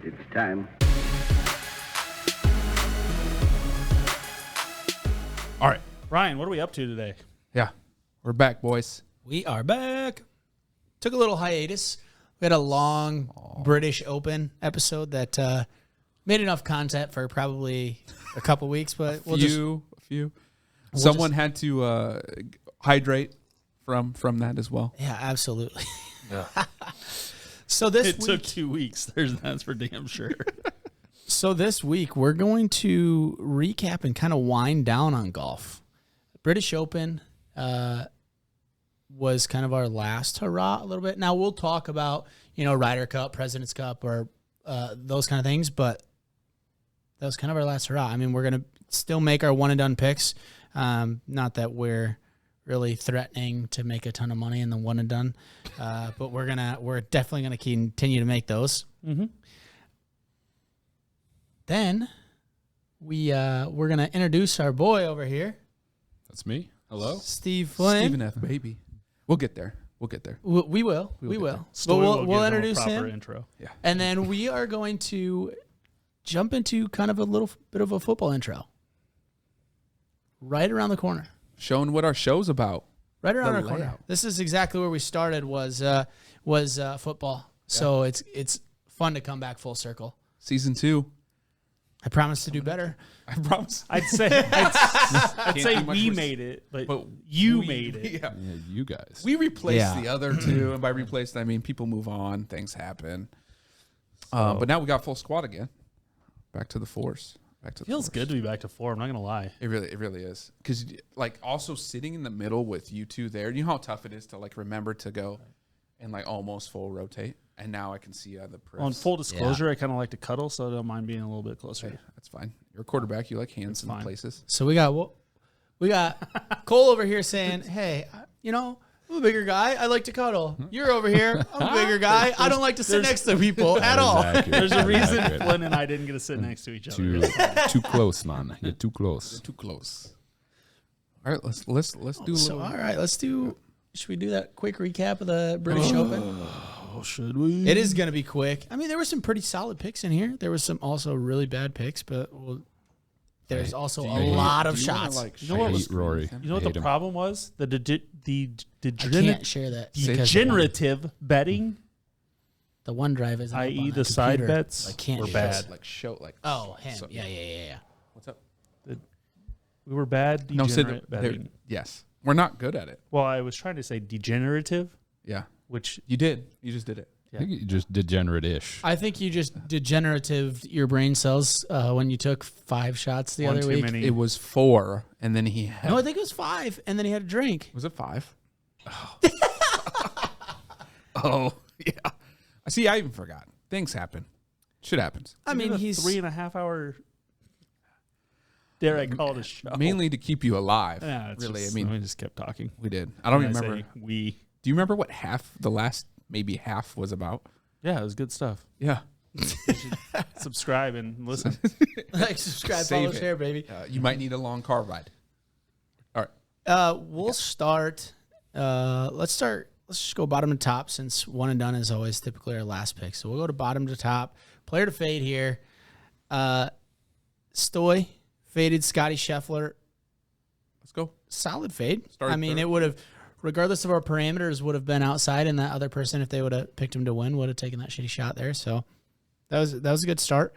It's time. All right, Ryan, what are we up to today? Yeah, we're back, boys. We are back. Took a little hiatus. We had a long British Open episode that made enough content for probably a couple weeks, but a few. Someone had to hydrate from that as well. Yeah, absolutely. Yeah. So this It took 2 weeks. That's for damn sure. So this week we're going to recap and kind of wind down on golf. British Open was kind of our last hurrah a little bit. Now we'll talk about, Ryder Cup, President's Cup, or those kind of things, but that was kind of our last hurrah. I mean, we're going to still make our one and done picks. Not that we're really threatening to make a ton of money in the one and done, but we're definitely gonna continue to make those. Mm-hmm. Then we're gonna introduce our boy over here. That's me. Hello, Steve Flynn. Stephen F. Baby. We'll get there. We will. But we'll introduce him. Intro. Yeah. And then we are going to jump into kind of a little bit of a football intro. Right around the corner. Showing what our show's about. Right around our The corner. layout. This is exactly where we started was football. So it's fun to come back full circle. Season 2. I promise to do better. I promise. I'd say we made it, but you made it. Yeah. Yeah, you guys. We replaced Yeah. the other two, and by replaced I mean people move on, things happen. But now we got full squad again. Back to the force. Feels good to be back to 4. I'm not gonna lie. It really is. Because also sitting in the middle with you two there, you know how tough it is to remember to go and almost full rotate. And now I can see the press. On full disclosure, I kind of like to cuddle, so I don't mind being a little bit closer. Hey, that's fine. You're a quarterback. You like hands in fine. places. So we got Cole over here saying, "Hey, I'm a bigger guy. I like to cuddle. You're over here. I'm a bigger guy. I don't like to sit next to people at all." There's a reason Flynn and I didn't get to sit next to each other. Too close, man. You're too close. Too close. All right, let's do. So all right, let's do. Should we do that quick recap of the British Open? Oh, should we? It is going to be quick. I mean, there were some pretty solid picks in here. There was some also really bad picks, but there's also a lot of shots. You know what was Rory. You know what the problem was? The I can't share that. degenerative betting, The OneDrive is, i.e., the side bets, I can't were do bad. Oh, him. Yeah. What's up? We were bad degenerate betting. Yes, we're not good at it. Well, I was trying to say degenerative, Yeah, which you did. You just did it. I think you just degenerate-ish. I think you just degenerative your brain cells when you took 5 shots the one other too week. many. It was 4, and then he had. No, I think it was 5, and then he had a drink. Was it 5? Oh, yeah. See, I even forgot. Things happen. Shit happens. I mean, a he's 3.5 hour. Dare I call it a show? Mainly to keep you alive. Yeah, it's really. just- I mean, we just kept talking. we did. I don't When remember. say we. Do you remember what the last maybe half was about? Yeah, it was good stuff. Yeah. Subscribe and listen. like, subscribe, Save follow, it. share, baby. You might need a long car ride. All right. We'll start. Let's just go bottom to top since one and done is always typically our last pick. So we'll go to bottom to top. Player to fade here. Stoy faded Scotty Scheffler. Let's go. Solid fade. Started I mean, third. it would have, regardless of our parameters, would have been outside, and that other person, if they would have picked him to win, would have taken that shitty shot there. So that was a good start.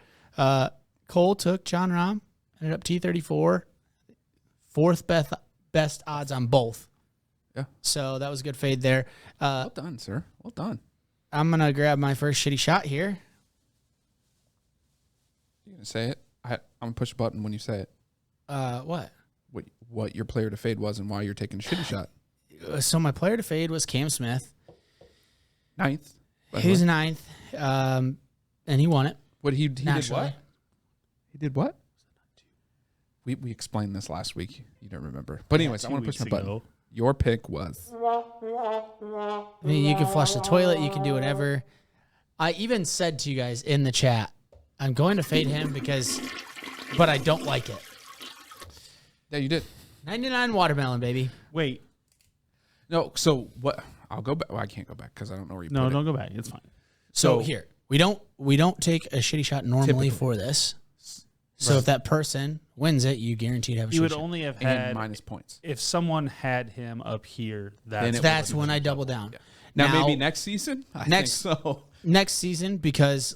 Cole took John Rahm, ended up T34, fourth best odds on both. Yeah. So that was a good fade there. Well done, sir. Well done. I'm gonna grab my first shitty shot here. You gonna say it? I'm gonna push a button when you say it. What? What your player to fade was and why you're taking a shitty shot. So my player to fade was Cam Smith. 9th. He was 9th, and he won it. What he did naturally. what? He did what? We explained this last week. You don't remember. But anyways, I want to push my button. Your pick was. I mean, you can flush the toilet. You can do whatever. I even said to you guys in the chat, I'm going to fade him but I don't like it. Yeah, you did. 99 watermelon, baby. Wait. No, so what? I'll go back. Well, I can't go back because I don't know where you No, put it. don't go back. It's fine. So here, We don't take a shitty shot normally for this. So if that person wins it, you guaranteed to have a shitty shot. You would only have had minus points. If someone had him up here, that's when I double down. Yeah. Now maybe next season. I think so. Next season, because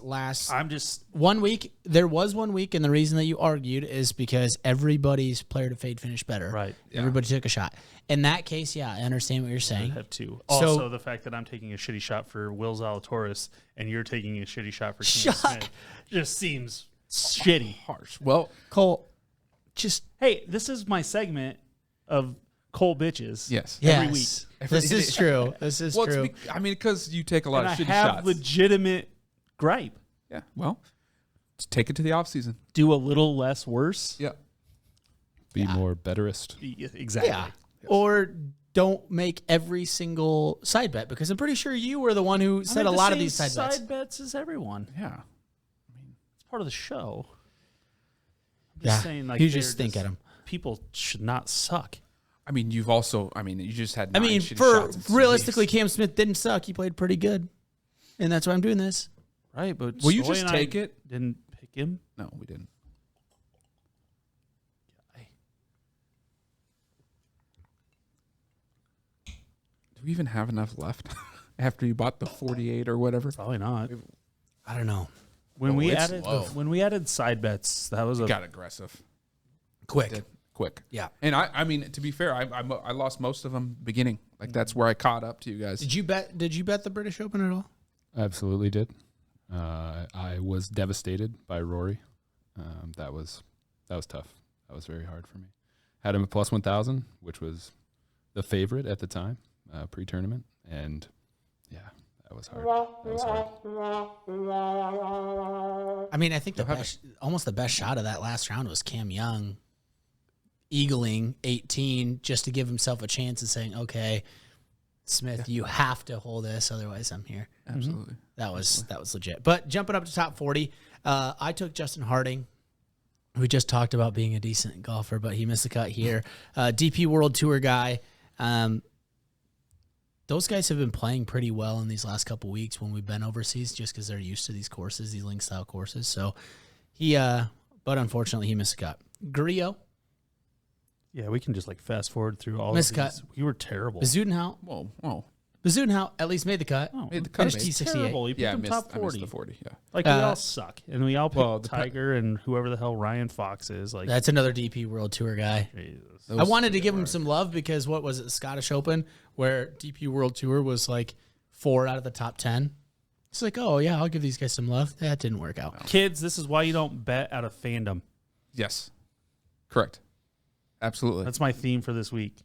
I'm just 1 week. There was 1 week, and the reason that you argued is because everybody's player to fade finished better. Right. Yeah. Everybody took a shot. In that case, yeah, I understand what you're saying. I have two. Also, the fact that I'm taking a shitty shot for Will Zalatoris and you're taking a shitty shot for King Smith just seems shitty. Harsh. Well, Cole, just hey, this is my segment of Cole bitches. yes. Every week. This is true. This is true. I mean, because you take a lot And of I shitty have shots. legitimate gripe. Yeah. Well, just take it to the off season. Do a little less worse. Yeah. Be more betterist. Exactly. Yeah. Or don't make every single side bet, because I'm pretty sure you were the one who said a lot of these side bets. Side bets is everyone. Yeah. It's part of the show. I'm just saying, like, you just think at them. People should not suck. I mean, you just had. I mean, for realistically, Cam Smith didn't suck. He played pretty good, and that's why I'm doing this. Right, but will you Stoy just and take I it? Didn't pick him. No, we didn't. Do we even have enough left after you bought the 48 or whatever? Probably not. I don't know. When it's we added side bets, that was Got aggressive. Quick. Quick. Yeah. And I mean, to be fair, I lost most of them beginning. Like that's where I caught up to you guys. Did you bet the British Open at all? Absolutely did. I was devastated by Rory. That was tough. That was very hard for me. Had him at plus 1,000, which was the favorite at the time, pre-tournament, and yeah, that was hard. I mean, I think almost the best shot of that last round was Cam Young eagling 18 just to give himself a chance and saying, "Okay, Smith, you have to hold this, otherwise I'm here." Absolutely. That was legit. But jumping up to top 40, I took Justin Harding. We just talked about being a decent golfer, but he missed the cut here. DP World Tour guy. Those guys have been playing pretty well in these last couple weeks when we've been overseas, just because they're used to these courses, these link style courses. So but unfortunately, he missed the cut. Grillo. Yeah, we can just like fast forward through all Missed of cut. these. We were terrible. Bezuidenhout. Whoa. Bezuidenhout at least made the cut. Oh, Made the cut. Finished T68. terrible. He picked him top I 40. missed the 40. Yeah. Like we all suck, and we all picked well, Tiger and whoever the hell Ryan Fox is. Like That's another DP World Tour guy. Jesus. I wanted to give him some love because what was it, the Scottish Open, where DP World Tour was like 4 out of the top 10. It's like, oh yeah, I'll give these guys some love. That didn't work out. Kids, this is why you don't bet out of fandom. Yes. Correct. Absolutely. That's my theme for this week.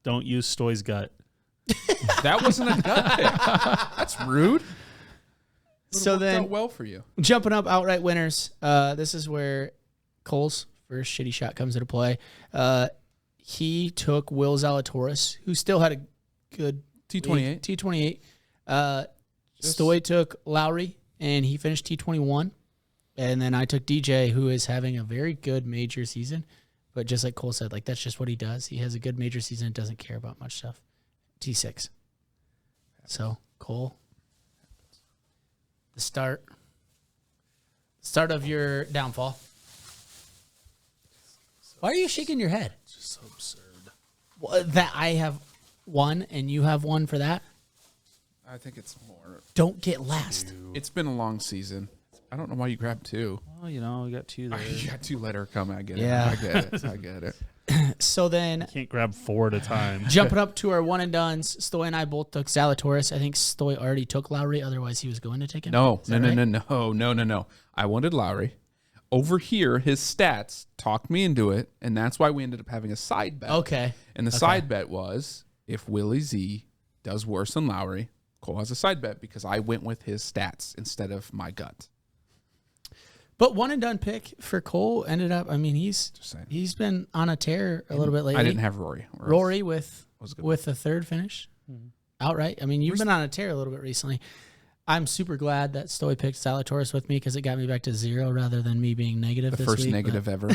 Don't use Stoy's gut. That wasn't a gut pick. That's rude. So then, well for you. jumping up outright winners. This is where Cole's first shitty shot comes into play. He took Will Zalatoris, who still had a good T28. T28. Stoy took Lowry, and he finished T21. And then I took DJ, who is having a very good major season. But just like Cole said, like that's just what he does. He has a good major season and doesn't care about much stuff. T6. So, Cole, the start of your downfall. Why are you shaking your head? It's just so absurd. Well, that I have one and you have one for that. I think it's more. Don't get last. It's been a long season. I don't know why you grabbed 2. Well, you know, we got 2 there. You got 2 letter coming. I get Yeah. it. I get it. So then, Can't grab 4 at a time. jumping up to our one and dones, Stoy and I both took Zalatoris. I think Stoy already took Lowry, otherwise he was going to take him. No. Is that right? No. I wanted Lowry. Over here, his stats talked me into it, and that's why we ended up having a side bet. Okay. And the side bet was if Willie Z does worse than Lowry, Cole has a side bet because I went with his stats instead of my gut. But one and done pick for Cole ended up, I mean, he's been on a tear a little bit lately. I didn't have Rory. Rory with a third finish outright. I mean, you've been on a tear a little bit recently. I'm super glad that Stoy picked Zalatoris with me because it got me back to 0 rather than me being negative The this first week, negative ever.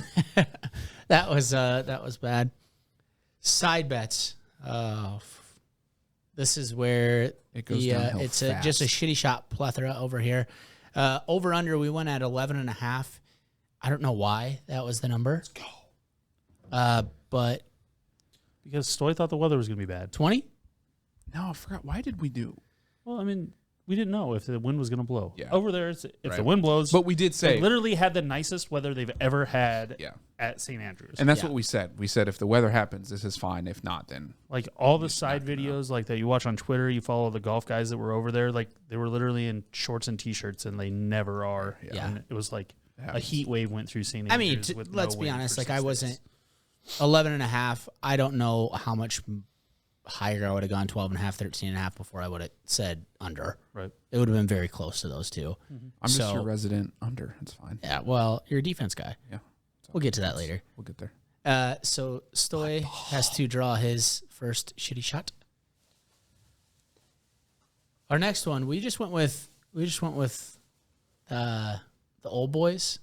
That was bad. Side bets. This is where It goes downhill it's fast. just a shitty shot plethora over here. Over under, we went at 11.5. I don't know why that was the number. Let's go. But Because Stoy thought the weather was going to be bad. 20? No, I forgot. Why did we do? Well, I mean, we didn't know if the wind was going to blow. Yeah. Over there, if Right. the wind blows, But we did they say, literally had the nicest weather they've ever had yeah. at St. Andrews. And that's Yeah. what we said. We said if the weather happens, this is fine. If not, then Like all the Just side knock it out. videos like that you watch on Twitter, you follow the golf guys that were over there, like they were literally in shorts and t-shirts and they never are. Yeah. And it was like it a happens. heat wave went through St. I mean, Andrews with let's no be wind honest. for Like 6 I wasn't days. 11.5. I don't know how much higher I would have gone 12.5, 13.5 before I would have said under. Right. It would have been very close to those two. I'm just So- your resident under. It's fine. Yeah, well, you're a defense guy. Yeah. We'll get to that later. We'll get there. So Stoy has to draw his first shitty shot. Our next one, we just went with the old boys.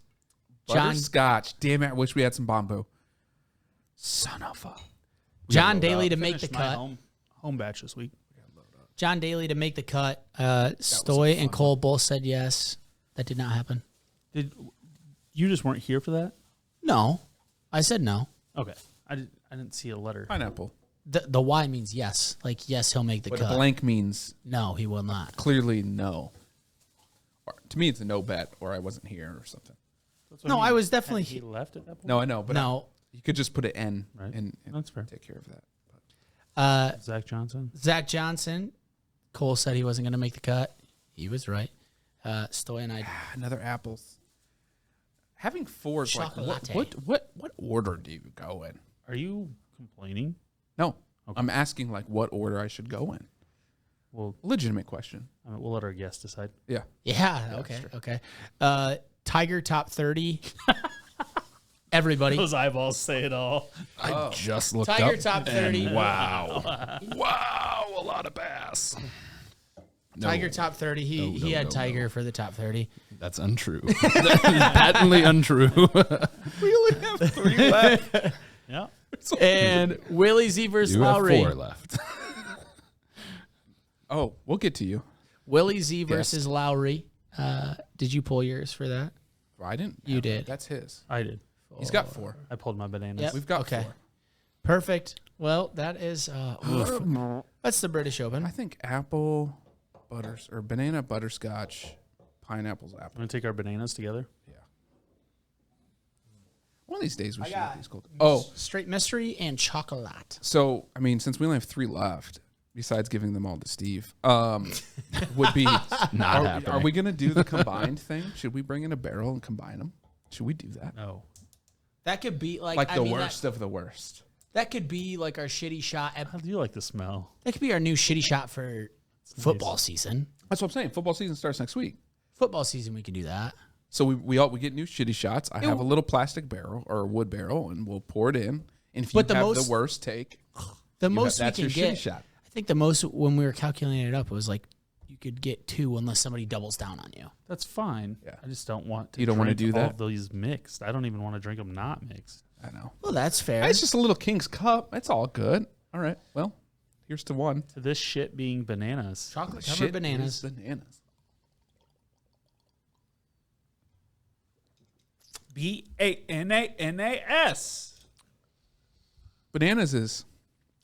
John Butterscotch. Damn it. I wish we had some bambu. Son of a. John Daly to make the Finished my cut. home batch this week. John Daly to make the cut. Stoy and Cole both said yes. That did not happen. Did you just weren't here for that? No, I said no. Okay. I didn't see a letter. Pineapple. The Y means yes. Like yes, he'll make the But cut. blank means No, he will not. clearly no. Or, to me, it's a no bet or I wasn't here or something. That's what No, I I mean. was definitely He left at that point. No, I know. But no. you could just put an N Right. and That's fair. take care of that. Zach Johnson. Zach Johnson. Cole said he wasn't going to make the cut. He was right. Stoy and I. Another apples. Having four is like Chocolate. what order do you go in? Are you complaining? No, Okay. I'm asking like what order I should go in. Well, Legitimate question. we'll let our guests decide. Yeah. Yeah. Okay. Okay. Tiger top 30. Everybody. Those eyeballs say it all. I just looked Tiger up. top 30. Wow. wow, a lot of bass. No, Tiger top 30. He had Tiger for the top 30. that's untrue. Patently untrue. We only have 3 left. Yeah. And Willie Z versus You have Lowry. 4 left. Oh, we'll get to you. Willie Z versus Lowry. Did you pull yours for that? Well, I didn't. You have did. that. That's his. I did. He's got 4. I pulled my bananas. Yep. We've got Okay. 4. Perfect. Well, that is that's the British Open. I think apple, banana, butterscotch, pineapple's apple. Want to take our bananas together? Yeah. One of these days we should get these cold. Oh, Straight mystery and chocolate. so I mean, since we only have 3 left, besides giving them all to Steve, would be Not happening. Are we gonna do the combined thing? Should we bring in a barrel and combine them? Should we do that? No. That could be like Like I the mean, worst of the worst. That could be like our shitty shot. How do you like the smell? That could be our new shitty shot for football season. That's what I'm saying. Football season starts next week. Football season, we can do that. So we get new shitty shots. I have a little plastic barrel or a wood barrel, and we'll pour it in. And if you But the have most- the worst take, The most we that's can your get. shitty shot. I think the most when we were calculating it up, it was like you could get 2 unless somebody doubles down on you. That's fine. Yeah. I just don't want to. You don't wanna drink do all that? of these mixed. I don't even want to drink them not mixed. I know. Well, that's fair. It's just a little King's Cup. It's all good. All right. Well, here's to one. To this shit being bananas. Chocolate covered Shit bananas. is bananas. BANANAS. Bananas is.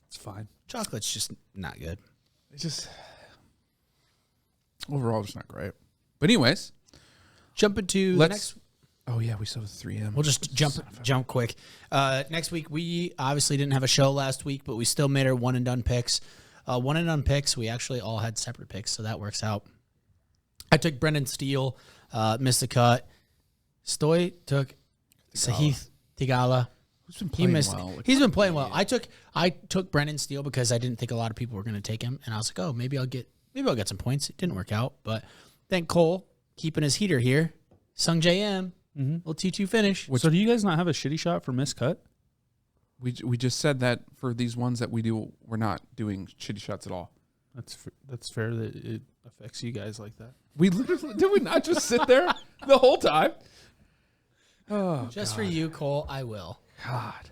It's fine. Chocolate's just not good. It's just overall just not great. But anyways, Jump into the let's. next. Oh yeah, we still have 3M. We'll just jump quick. Next week, we obviously didn't have a show last week, but we still made our one and done picks. One and done picks. We actually all had separate picks, so that works out. I took Brendan Steele, missed the cut. Stoy took Sahith Tigala. Who's been He playing missed. well? He's been playing well. I took Brendan Steele because I didn't think a lot of people were going to take him, and I was like, oh, maybe I'll get some points. It didn't work out, but thank Cole keeping his heater here. Sung JM. We'll teach you finish. So do you guys not have a shitty shot for miscut? We just said that for these ones that we do, we're not doing shitty shots at all. That's fair that it affects you guys like that. We literally did we not just sit there the whole time? Oh Just for you, Cole, I will. God,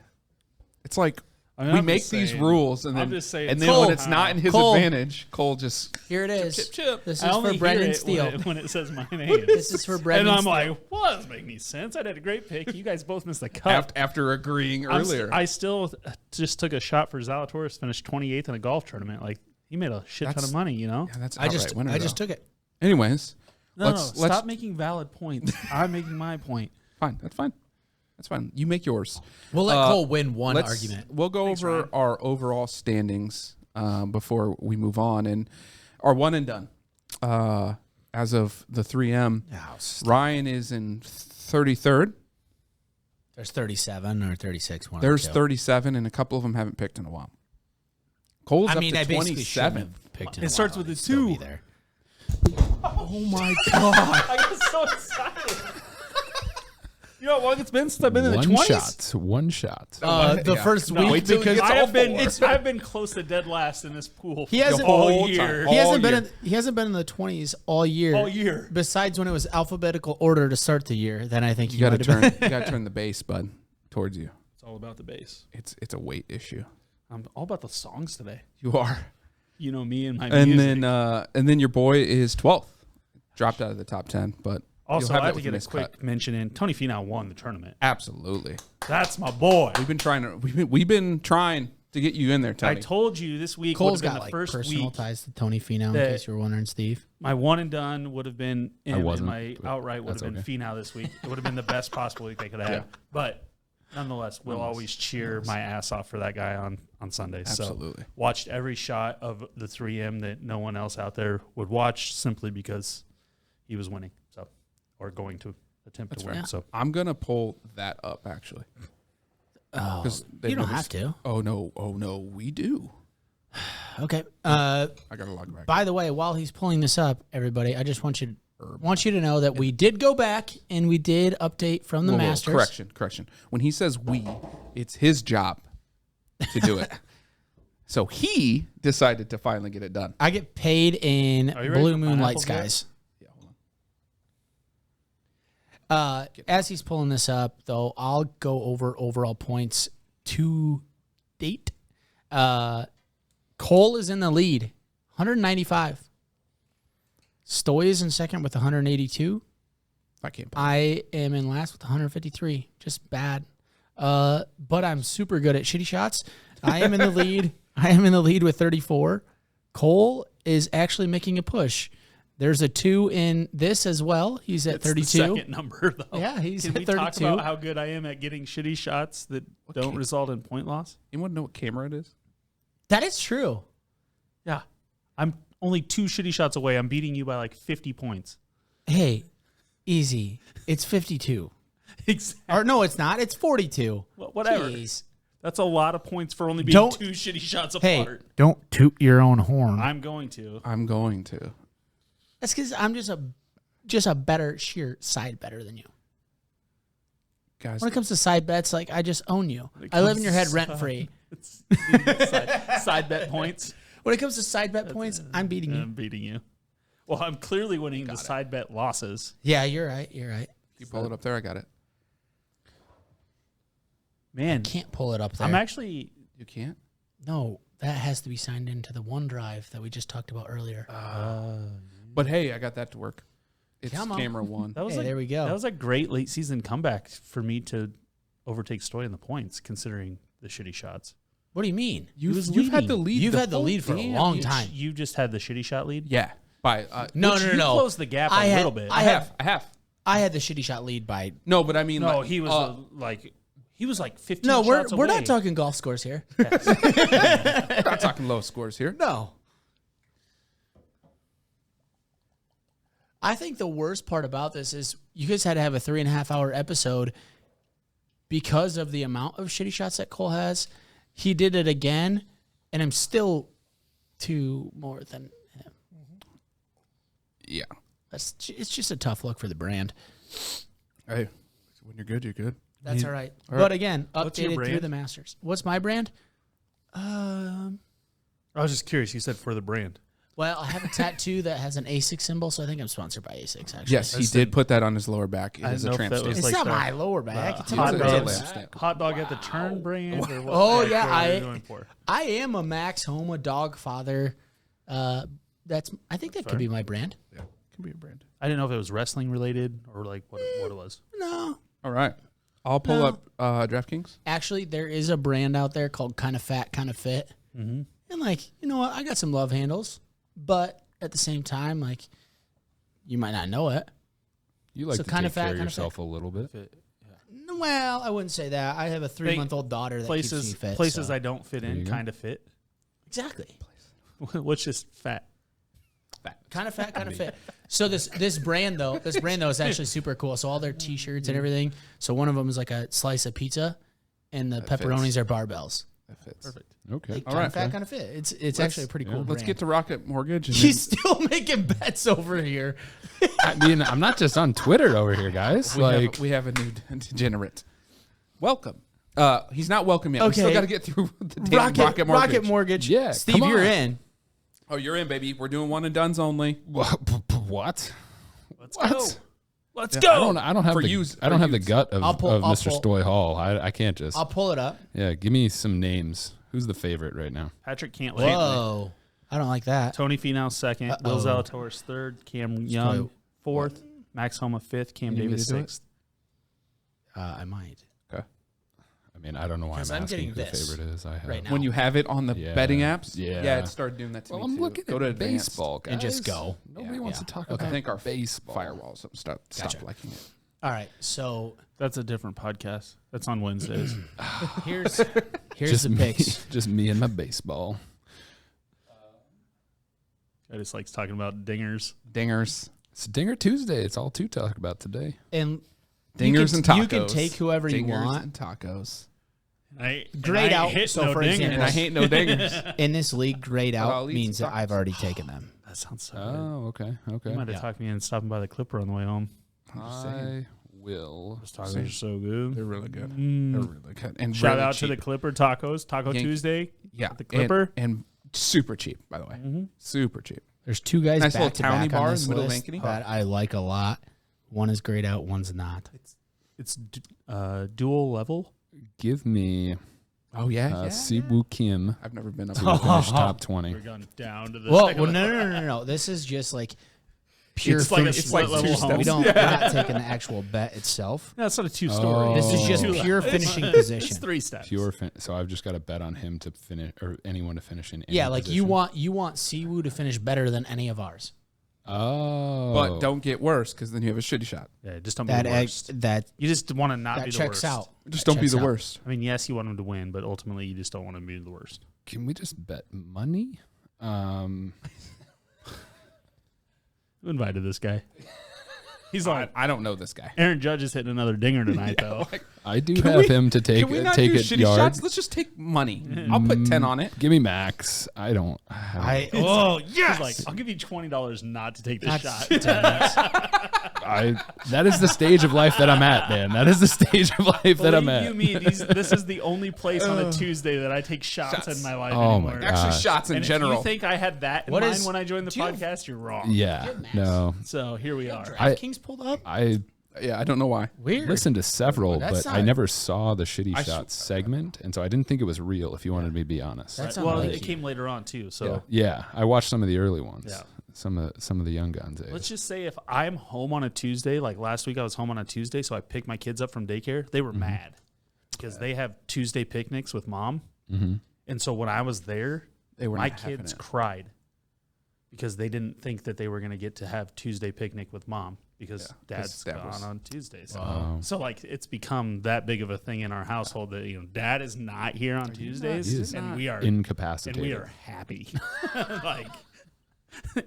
it's like I mean, We I'm make just these saying- rules, and I'm then just saying and then Cole. when it's not in his Cole. advantage, Cole just Here it is. chip, chip. This I is only for hear Brendan it Steele. when it says my name. This is for Brendan And I'm Steele. like, well, that doesn't make any sense. I had a great pick. You guys both missed the cut. after agreeing earlier. I still just took a shot for Zalatoris, finished 28th in a golf tournament. Like, he made a shit ton That's- of money, you know? yeah, that's I just winner, I just though. took it. Anyways, No, let's stop making valid points. I'm making my point. fine. That's fine. That's fine. You make yours. We'll let Uh, Cole win one Let's- argument. We'll go Thanks, over Ryan. our overall standings before we move on, and our one and done. As of the 3M, Ryan is in 33rd. There's 37 or 36. One There's of the two. 37, and a couple of them haven't picked in a while. Cole's up to I basically shouldn't 27. have picked It starts with a still 2. be there. Oh my god! I got so excited. You know how long it's been since I've been in the 20s? One shot. The Yeah. first No, week wait till he because gets I all have been four. I've been close to dead last in this pool He hasn't- all whole year. time. he hasn't all been year. he hasn't been in the 20s all year. All year. Besides when it was alphabetical order to start the year, then I think You got to might have turn. been- You got to turn the base, bud, towards you. It's all about the bass. It's a weight issue. I'm all about the songs today. You are. You know me and my And music. then your boy is 12th. Dropped out of the top 10, but Also, you'll have I that have to with get a missed quick cut. mention in. Tony Finau won the tournament. Absolutely. That's my boy. We've been trying to get you in there, I Tony. told you this week Cole's would have got been the like first personal week. ties to Tony Finau, in that- case you were wondering, Steve. My one and done would have been him, and wasn't, my but outright would have that's been Finau this week. It would have been the best possible week they could have had. Yeah. But nonetheless, we'll always cheer my ass off for that guy on Sundays. Absolutely. So watched every shot of the 3M that no one else out there would watch simply because he was winning. So, or going to attempt to win. fair. So I'm gonna pull that up actually. Oh, 'Cause you they've don't never have to. Oh no, we do. Okay. I gotta log back. By the way, while he's pulling this up, everybody, I just want you to know that we did go back and we did update from the Whoa, whoa, Masters. Correction. When he says we, it's his job to do it. So he decided to finally get it done. I get paid in Are you ready Blue for Moon Light pineapple jet? Skies. Yeah, hold on. As he's pulling this up, though, I'll go over overall points to date. Cole is in the lead, 195. Stoy is in second with 182. I can't. I am in last with 153. Just bad. But I'm super good at shitty shots. I am in the lead. I am in the lead with 34. Cole is actually making a push. There's a 2 in this as well. He's at it's 32. the second number, though. Yeah, he's Can at we talk 32. about how good I am at getting shitty shots that don't result in point loss? Anyone know what camera it is? That is true. Yeah. I'm only 2 shitty shots away. I'm beating you by like 50 points. Hey, easy. It's 52. Exactly. Or no, it's not. It's 42. Well, whatever. Jeez. That's a lot of points for only being Don't- 2 shitty shots Hey, apart. don't toot your own horn. I'm going to. I'm going to. That's because I'm just a better sheer side better than you. Guys, When it comes to side bets, like I just own you. When it I live comes in your to head rent free. It's side bet points. When it comes to side bet points, I'm beating you. I'm beating you. Well, I'm clearly winning the side bet losses. Yeah, you're right. You're right. you pull it up there. I got it. Man, Can't pull it up there. I'm actually. You can't. No, that has to be signed into the OneDrive that we just talked about earlier. But hey, I got that to work. It's Come on. camera 1. That was Hey, a, there we go. That was a great late season comeback for me to overtake Stoy in the points, considering the shitty shots. What do you mean? You've leading. had the lead. You've had the whole lead for a game. long time. You just had the shitty shot lead. Yeah. By No, Which no, you no. closed the gap I a had- little bit. I have. I had the shitty shot lead by. No, but I mean, No, like, he was he was like 15 No, shots we're away. not talking golf scores here. we're not talking low scores here. No. I think the worst part about this is you guys had to have a 3.5 hour episode because of the amount of shitty shots that Cole has. He did it again, and I'm still 2 more than him. Yeah. It's just a tough look for the brand. Hey, when you're good, you're good. That's all right. All But right. again, What's your updated through brand? the Masters. What's my brand? I was just curious. You said for the brand. Well, I have a tattoo that has an ASIC symbol, so I think I'm sponsored by ASICs, actually. Yes, he did put that on his lower back. It I is a didn't know if tramp that was stamp. It's like not the- my lower back. It's hot a dog. ribs. Lamp stamp. Hot dog at the turn brand? Or what? Oh, Like, yeah, what are you doing for? I am a Max Homa dog father. I think that could be my brand. Yeah, can be a brand. I didn't know if it was wrestling related or like what it was. No. All right. I'll pull up DraftKings. Actually, there is a brand out there called Kind of Fat, Kind of Fit. Mm-hmm. And, like, you know what? I got some love handles. But at the same time, like, you might not know it. You like So to kinda take fat, care of kinda yourself a little bit. Well, I wouldn't say that. I have a 3-month-old daughter that Places keeps me fit. places so. I don't fit There you in go. kind of fit. Exactly. What's just fat? Kind of fat, kind of fit. So this brand though is actually super cool. So all their T-shirts and everything. So one of them is like a slice of pizza, and the That pepperonis fits. are barbells. That fits. Perfect. Okay. Like, All kind right, of fat, okay. kind of fit. It's actually a pretty cool. Let's brand. get to Rocket Mortgage. And He's still making bets over here. I mean, I'm not just on Twitter over here, guys. then we have a new degenerate. Welcome. He's not welcome yet. We still Okay. got to get through the damn Rocket Mortgage. Rocket Mortgage. Yeah, Steve, come you're on. in. Oh, you're in, baby. We're doing one and dones only. What? Let's What? go. Let's Yeah, go. I don't have For the yous- I don't for have the yous. gut of, I'll pull- of I'll Mr. pull- Stoy Hall. I can't just. I'll pull it up. Yeah, give me some names. Who's the favorite right now? Patrick Cantlay. Whoa. I don't like that. Tony Finau second. Will Uh-oh. Zalatoris third. Cam Young fourth. Max Homa fifth. Cam You need me Davis to do it? sixth. I might. I mean, I don't know why I'm 'Cause I'm asking getting who the this favorite is. I have right now. When you have it on the Yeah. betting apps, Yeah. it started doing that to Well, me I'm too. looking Go at to advanced. baseball, guys. And just go. Nobody Yeah. wants Yeah. to talk I about think our baseball. firewalls stop Gotcha. liking it. All right. So That's a different podcast. That's on Wednesdays. here's Just the me, picks. just me and my baseball. I just likes talking about dingers. Dingers. It's Dinger Tuesday. It's all to talk about today. And Dingers you and can, tacos. You can take whoever you Dingers want. and tacos. Grayed out, so for example- And I hate no dingers. In this league, grayed I'll out eat means some that I've already taken them. That sounds so good. Oh, okay, okay. You might have Yeah. talked me into stopping by the Clipper on the way home. I will. Those tacos are so good. They're really good. Mm. They're really good. And Shout really out to the cheap. Clipper Tacos. Taco Yank- Tuesday. Yeah, the Clipper. and super cheap, by the way. Mm-hmm. Super cheap. There's two guys Nice little back to towny back bar on in this the middle of list Ankeny. that I like a lot. One is grayed out, one's not. It's dual level. Give me Oh yeah, Siwoo Kim I've never been up to there. finish top 20. We're going down to the Well, second no. This is just like pure It's like a finish. split level home. We don't. We're not taking the actual bet itself. No, it's not a two-story. Oh. This is just Oh. pure finishing position. It's three steps. So I've just got to bet on him to finish, or anyone to finish in. Any Yeah, like you position? want Siwoo to finish better than any of ours. Oh, But don't get worse because then you have a shitty shot. Yeah, just don't be That the worst. that You just want to not that be the checks worst. out. Just That don't be checks the out. worst. I mean, yes, you want him to win, but ultimately you just don't want him to be the worst. Can we just bet money? Who invited this guy? He's like, I don't know this guy. Aaron Judge is hitting another dinger tonight, though. I do Can have we- him to take Can we not take do it shitty yard. shots? Let's just take money. I'll put 10 on it. Give me max. I don't. Oh, yes! He's like, I'll give you $20 not to take this shot. That is the stage of life that I'm at, man. That is the stage of life that I'm Believe at. you me, this is the only place on a Tuesday that I take shots in my life Oh my anymore. God. Actually, shots in And general. if you think I had that in What mind is- when I joined the do you- podcast, you're wrong. Yeah, no. So here we are. DraftKings pulled up. I Yeah, I don't know why. Weird. listened to several, That's but I not- never saw the shitty I shots segment, and so I didn't think it was real. If you wanted me to be honest, That's Well, unlike it came later on too. So yeah, I watched some of the early ones. Yeah. Some of the young guns. let's just say if I'm home on a Tuesday, like last week I was home on a Tuesday, so I picked my kids up from daycare. They were mad because they have Tuesday picnics with mom, and so when I was there, They were my not having kids it. cried because they didn't think that they were going to get to have Tuesday picnic with mom because dad's Dad gone was- on Tuesdays. Wow. So like it's become that big of a thing in our household that dad is not here on Tuesdays, He is and we are incapacitated. and we are happy. Like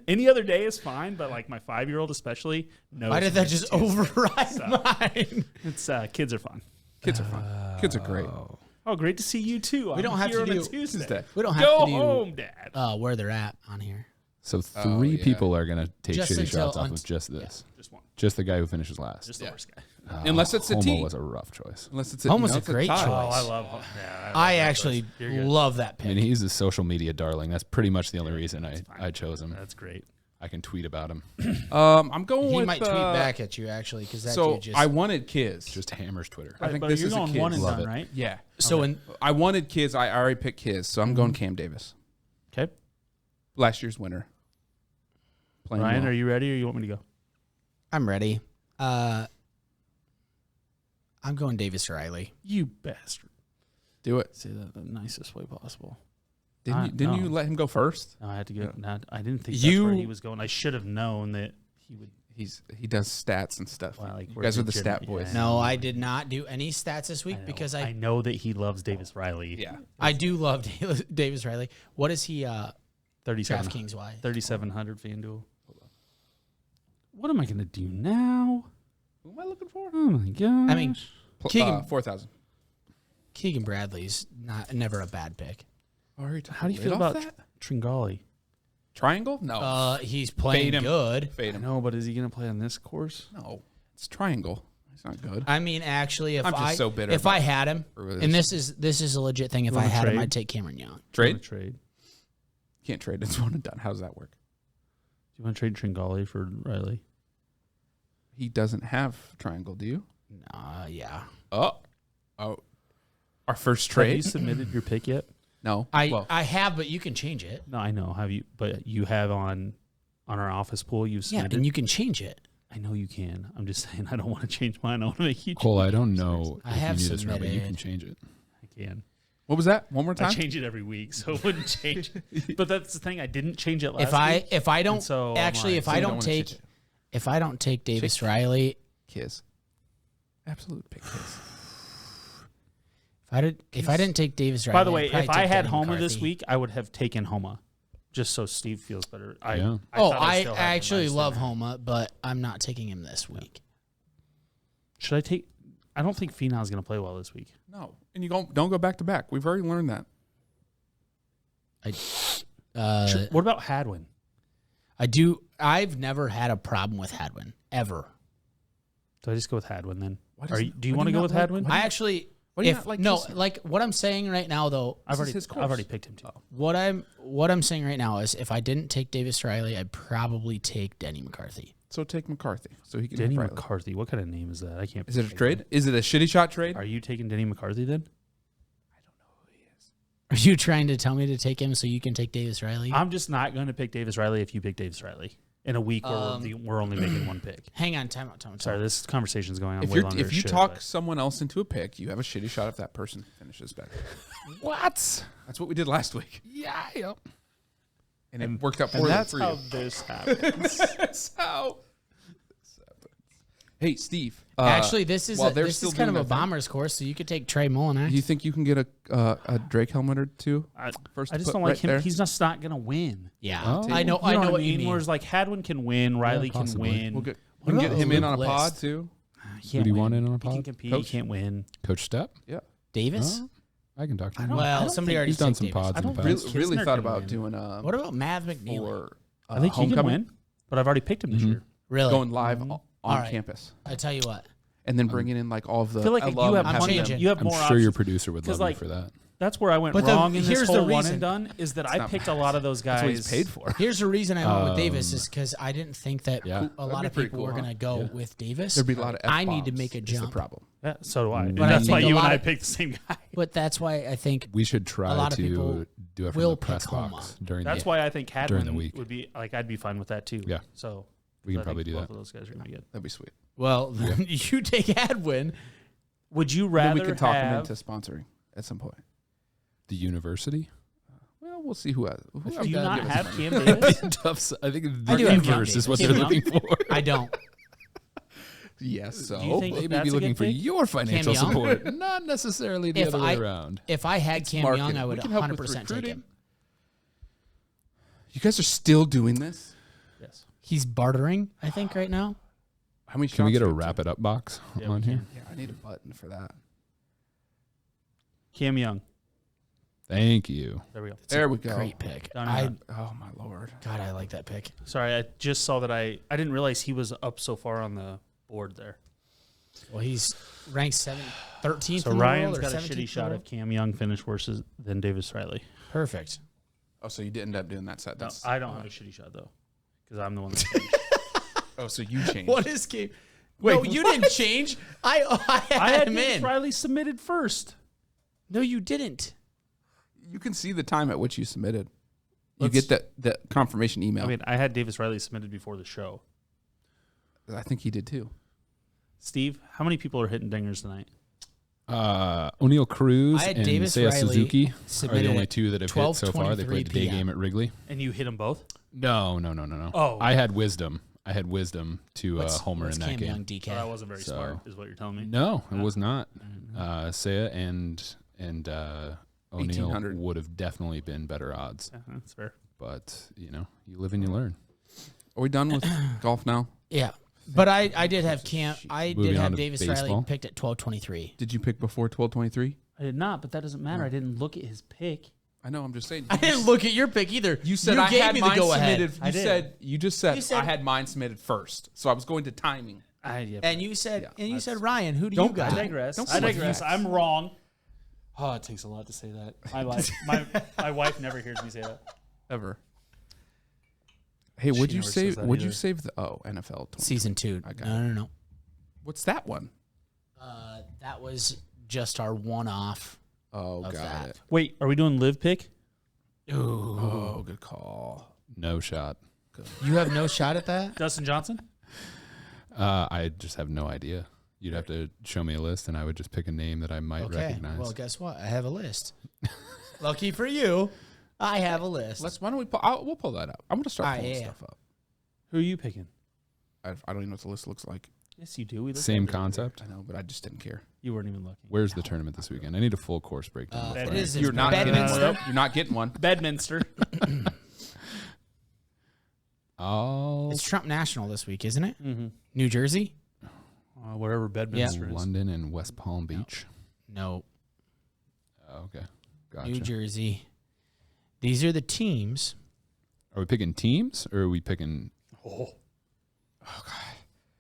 any other day is fine, but like my 5-year-old especially knows. Why did that it's just Tuesday. override So- mine? It's kids are fun. Kids are fun. Kids are great. Oh, great to see you too. We don't have here to on a do- Tuesday. We don't have Go to do home, Dad. where they're at on here. So three yeah. people are gonna take Just shitty until shots off of just this. Just one. Just the guy who finishes last. Just the worst guy. Unless it's a Homo T. was a rough choice. Unless it's Homo's no, a it's great tie. choice. I love. Yeah, I love that actually choice. You're good. love that I pick. mean, he's a social media darling. That's pretty much the only reason I chose him. That's great. I can tweet about him. I'm going He with. might tweet back at you actually because that So dude just. I wanted kids. Just hammers Twitter. I think but this you're is a going kid. one and Love done, it. right? Yeah. so in I wanted kids. I already picked kids, so I'm going Cam Davis. Okay. Last year's winner. Playing Ryan, well. are you ready, or you want me to go? I'm ready. I'm going Davis Riley. You bastard. Do it. Say that the nicest way possible. Didn't no. you let him go first? No, I had to go. No, I didn't think that's You- where he was going. I should have known that he would. He does stats and stuff. Well, like, you we're guys are the legitimate, stat boys. yeah. No, I did not do any stats this week I know. because I know that he loves Davis Riley. Yeah. I do love Davis Riley. What is he 37. DraftKings wise? 3,700 FanDuel. What am I going to do now? Who am I looking for? Oh my god! I mean, Keegan 4,000. Keegan Bradley's never a bad pick. how do you feel about Tringali? triangle? No. He's playing Fade him. good. Fade I him. know, but is he going to play on this course? No. It's triangle. It's not good. I mean, actually, if I'm just so bitter if about I had him, this. and this is a legit thing. If You I wanna had him, trade? I'd take Cameron Young. You wanna Trade? trade. Can't trade. It's one and done. How does that work? Do you want to trade Tringali for Riley? He doesn't have triangle, do you? Yeah. Oh. Our first Have you trade? submitted your pick yet? No. I Well, have, but you can change it. No, I know. Have you? But you have on our office pool. You Yeah, submitted. and you can change it. I know you can. I'm just saying I don't want to change mine. I want to make you. Cole, I don't know I if have you knew this or not, but you can submitted. change it. I can. what was that? One more I time? change it every week, so it wouldn't change. But that's the thing. I didn't change it last week. If I don't And so I'm actually, like, if so I you don't don't wanna take change it. if I don't take Davis Riley, Kiss. Absolute pick kiss. if I didn't take Davis Riley. By the I'd way, probably if I take had Denny Homa this McCarthy. week, I would have taken Homa, just so Steve feels better. Yeah. thought I still had him actually nice love there. Homa, but I'm not taking him this week. Should I take? I don't think Finau's going to play well this week. No. And you don't go back to back. We've already learned that. What about Hadwin? I do. I've never had a problem with Hadwin ever. Do I just go with Hadwin then? Why does- Do you why want to do you go not with like- Hadwin? why I actually, why do you if not like no, Kisner? like what I'm saying right now though, This is his course. I've already picked him too. what I'm saying right now is if I didn't take Davis Riley, I'd probably take Denny McCarthy. So take McCarthy. So he can Denny have Riley. McCarthy. What kind of name is that? I can't. Is it a pick trade? Is it a shitty shot trade? Are you taking Denny McCarthy then? Are you trying to tell me to take him so you can take Davis Riley? I'm just not going to pick Davis Riley if you pick Davis Riley in a week where we're only making one pick. Hang on, time out. Sorry, this conversation's going on If way you longer. if than it you should, talk but- someone else into a pick, you have a shitty shot if that person finishes better. What? That's what we did last week, Yeah. Yep. and it worked out and poorly that's for how you. this happens. That's how. Hey, Steve. Actually, this is while they're this still is kind of doing a their thing- Bombers course, so you could take Trey Mullinax. Do you think you can get a Drake helmet or two? I First, I to just put don't like right him. there? He's just not going to win. Yeah, Oh. I know. I know what you mean. Whereas like Hadwin can win, Riley can possibly. win. We'll get, What we can get about him in Luke on a pod List? too. He Who can't do you win. want in on a He can pod? compete. Coach? He can't win. Coach Step? Yeah. Davis. I can talk to him. I Well, don't somebody think already He's done said some Davis. pods I in the don't past. think Really Kisner thought can about win. doing What about Mav McNeely? for I think he can homecoming, win, but I've already picked him this year. Really? going live on All right. campus, I tell you what. and then bringing in like all of the. I feel like you alum have and I'm money. having them- changing. You have I'm more sure options. your producer would 'Cause, love like, you for that. That's where I went But wrong in this here's the whole one reason. and done is that I not picked bad. a lot of those guys. That's what he's paid for. Here's the reason I went with Davis is because I didn't think that Yeah. a lot be of pretty people cool, were huh? going to go with Davis. There'd be a lot of. I need to F-bombs make a is the jump. problem. Yeah, so do I. And But I that's think why a you and lot I of- picked the same guy. But that's why I think We should A try lot of people to do it from will the press pick Homa. box during That's the why I think During the Hadwin week. would be like I'd be fine with that too. Yeah. So We can I probably think do both that. of those guys are gonna be good. That'd be sweet. well, you take Hadwin. Would you Then rather we could talk him have? into sponsoring at some point. The university. Well, we'll see who has. Do you not have Cam Davis? Tough. I think I do the have Cam inverse is Davis. what Cam they're Young? looking for. I don't. Yes. So Do you think Maybe that's be a looking good for pick? your financial Young? support, not necessarily the If other way I- around. If I had Cam marketing. Young, I would We can help with 100% take recruiting. him. you guys are still doing this? Yes. He's bartering, I think, right now. How many? Can we shots get a do you wrap it up box Yeah, on we here? can. Yeah, I need a button for that. Cam Young. Thank you. There we go. There we go. Great pick. Done I and Oh my lord. God, I like that pick. Sorry, I just saw that I didn't realize he was up so far on the board there. Well, he's ranked 13th So in the Ryan's world, or got a 17th in shitty the shot world? if Cam Young finished worse than Davis Riley. Perfect. Oh, so you did end up doing that set. No, That's, I don't have a shitty shot though, because I'm the one that changed. oh, so you changed. What is game? Wait, no, you didn't change. I had him Davis in. Riley submitted first. No, you didn't. You can see the time at which you submitted. You get the confirmation email. I mean, I had Davis Riley submitted before the show. I think he did too. Steve, how many people are hitting dingers tonight? O'Neal Cruz I had and Davis Seiya Riley Suzuki are submitted the only at two that have hit so far. They 12:23 played the day PM. game at Wrigley. And you hit them both? No. Oh. I had Wisdom. to What's homer in that Cam game. Young DK? So I wasn't very So- smart, is what you're telling me. No, it was not. Seiya and O'Neal 1800. would have definitely been better odds. Yeah, that's fair. But, you live and you learn. Are we done with golf now? Yeah. But I did have Cam. I Moving did on have to Davis baseball. Riley picked at 12:23. Did you pick before 12:23? I did not, but that doesn't matter. I didn't look at his pick. I know. I'm just saying. I didn't look at your pick either. You said you I gave had me mine the go ahead. submitted. I did. You just said You said- I had mine submitted first, so I was going to timing. And you said, Yeah, said Ryan, who do Don't- you got? I digress. Don't I say digress. facts. I'm wrong. Oh, it takes a lot to say that. My wife never hears me say that. Ever. Hey, would She you never save? says that Would you either. save the NFL 20? Season 2. I got No. What's that one? That was just our one-off Oh, of got that. it. Wait, are we doing live pick? Ooh. Oh, good call. No shot. You have no shot at that? Dustin Johnson? I just have no idea. You'd have to show me a list, and I would just pick a name that I might Okay. recognize. Well, guess what? I have a list. Lucky for you, I have a list. Why don't we? We'll pull that up. I'm gonna start pulling stuff up. Who are you picking? I don't even know what the list looks like. Yes, you do. We looked Same at it. concept. I know, but I just didn't care. You weren't even looking. Where's the tournament this weekend? I need a full course breakdown. It before I- is. You're not getting Bedminster. one. You're not getting one. Bedminster. It's Trump National this week, isn't it? Mm-hmm. New Jersey? Wherever Bedminster is. London and West Palm Beach. No. Oh, okay, gotcha. New Jersey. These are the teams. Are we picking teams or are we picking?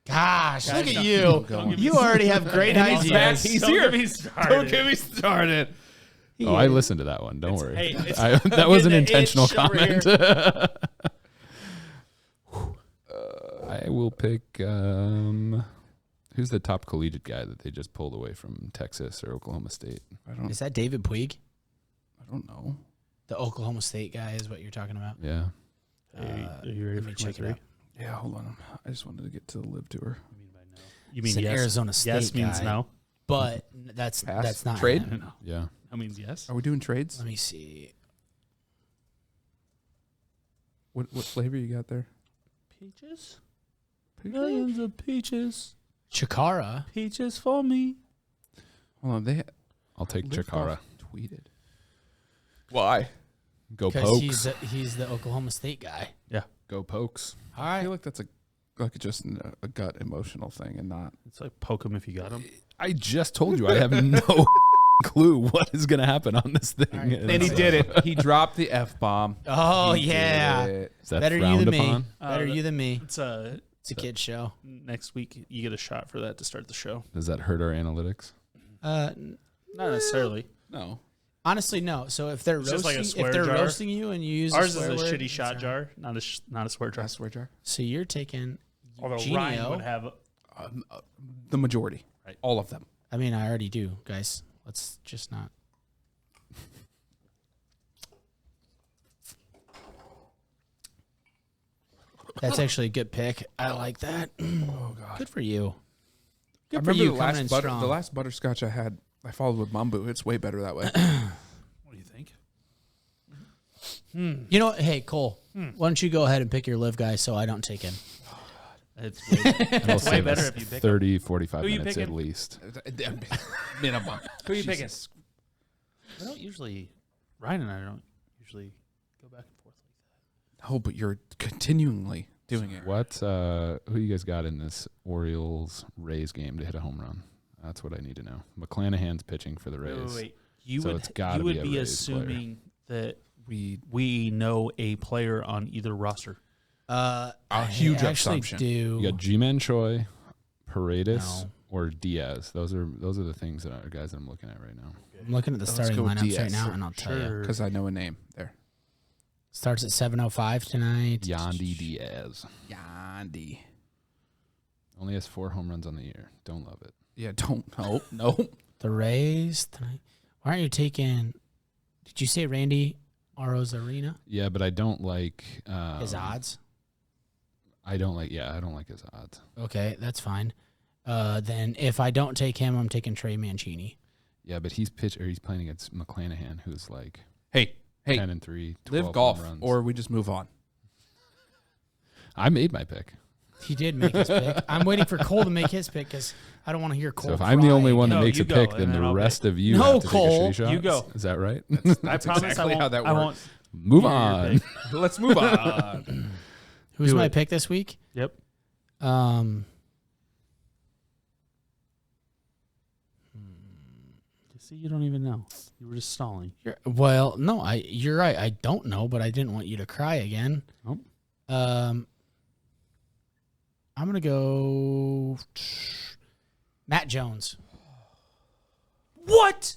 Gosh, Guys, look at don't- you. don't give me You already have great ideas. He's Don't here. get me started. Don't get me started. Oh, I listened to that one. Don't worry. hey, it's- That was an getting the intentional itch over comment. I will pick. Who's the top collegiate guy that they just pulled away from Texas or Oklahoma State? Is that David Puig? I don't know. The Oklahoma State guy is what you're talking about. Yeah. Hey, are you ready let for me my check it three? out. Yeah, hold on. I just wanted to get to the live tour. You It's mean an yes? Arizona State Yes means guy. no. But that's Pass. not Trade? him. No. Yeah. That means yes. Are we doing trades? Let me see. What flavor you got there? Peaches? Millions of peaches. Chikara. Peaches for me. Hold on. They I'll take Live Chikara. Golf tweeted. Why? Go Because Pokes. he's the Oklahoma State guy. Go Pokes. All I right. feel like that's just a gut emotional thing and not. It's like poke him if you got him. I just told you I have no clue what is going to happen on this thing. right. And he did it. He dropped the F-bomb. Oh, He yeah. did it. Is that Better you frowned than me. upon? Better you than me. It's It's a kid's show. next week. You get a shot for that to start the show. Does that hurt our analytics? Not necessarily. No. Honestly, no. So if they're It's just like a roasting, swear if they're jar. roasting you and you use Ours a is swear a word, shitty it's shot all right. jar, not a swear jar. Dry swear jar. So you're taking Although Eugenio. Ryan would have. The majority. Right. All of them. I mean, I already do, guys. Let's just not. That's actually a good pick. I like that. Oh, God. Good for you. Good I for remember you the coming last, in strong. the last butterscotch I had, I followed with Mambu. It's way better that way. What do you think? You know what? Hey, Cole, why don't you go ahead and pick your live guy so I don't take him? It's way, It'll save better us if you pick 30, 45 Who you minutes at picking? least. Minimum. Who are you picking? Jesus. I don't usually. Ryan and I don't usually go back and forth like that. No, but you're continually doing it. What? Who you guys got in this Orioles-Rays game to hit a home run? That's what I need to know. McClanahan's pitching for the Rays. Wait. You So would, it's gotta you would be a be Rays player. assuming that We know a player on either roster. a huge I actually assumption. do. You got G-Man Choi, Paredes, No. or Diaz. Those are the things that are guys that I'm looking at right now. I'm looking at the Let's starting go with lineups right Diaz. now, and I'll tell you. Because I know a name there. Starts at 7:05 tonight. Yandy Diaz Yandy. only has 4 home runs on the year. Don't love it. Yeah, don't. No. The Rays tonight. Why aren't you taking? Did you say Randy Arozarena? Yeah, but I don't like His odds. I don't like his odds. Okay, that's fine. Then if I don't take him, I'm taking Trey Mancini. Yeah, but he's playing against McClanahan, who's like Hey, 10-3, 12 live golf, home runs. or we just move on. I made my pick. He did make his pick. I'm waiting for Cole to make his pick because I don't want to hear Cole. So if I'm the only one that No, makes you a go, pick, and then then the I'll rest of you No, have to Cole, take a straight you shot. go. Is that right? I promise exactly I won't, how that I won't works. Move hear your on. pick. Let's move on. Who's Do my it. pick this week? Yep. See, you don't even know. You were just stalling. Well, no, you're right. I don't know, but I didn't want you to cry again. Nope. I'm gonna go Matt Jones. What?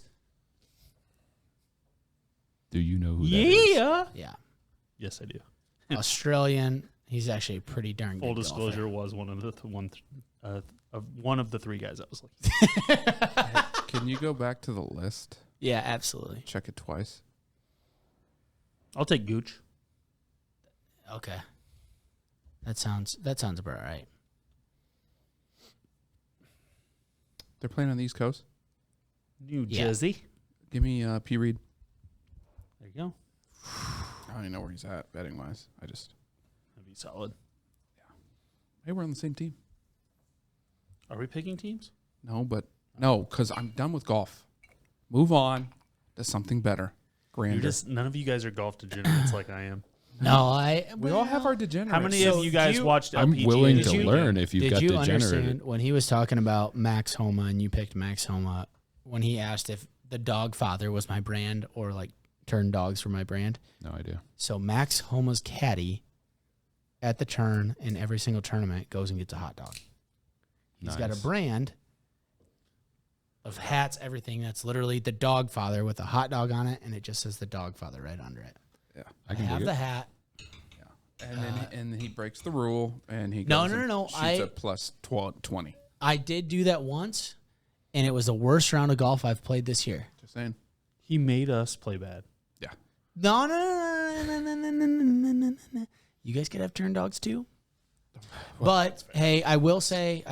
Do you know who that is? Yeah. Yeah, Yes, I do. Australian. He's actually a pretty darn good Full golfer. disclosure was one of the 3 guys I was looking. Can you go back to the list? Yeah, absolutely. Check it twice. I'll take Gooch. Okay, that sounds about right. They're playing on the East Coast. New Yeah. Jersey. Give me P. Reed. There you go. I don't even know where he's at betting wise. That'd be solid. Hey, we're on the same team. Are we picking teams? No, because I'm done with golf. Move on to something better. Grander. None of you guys are golf degenerates like I am. No, we all have our degenerates. How many So of you guys you- watched I'm LPGA willing this to weekend? learn if you've Did got you degenerated. understand when he was talking about Max Homa and you picked Max Homa, when he asked if the dog father was my brand or like turn dogs for my brand? No idea. So Max Homa's caddy at the turn in every single tournament goes and gets a hot dog. He's got a Nice. brand of hats, everything that's literally the dog father with a hot dog on it, and it just says the dog father right under it. Yeah. I I can have dig the it. hat. And then he breaks the rule and he No, goes no, and no, no, shoots a plus 20. I did do that once, and it was the worst round of golf I've played this year. Just saying. He made us play bad. Yeah. No. You guys could have turn dogs too. But hey, I will say,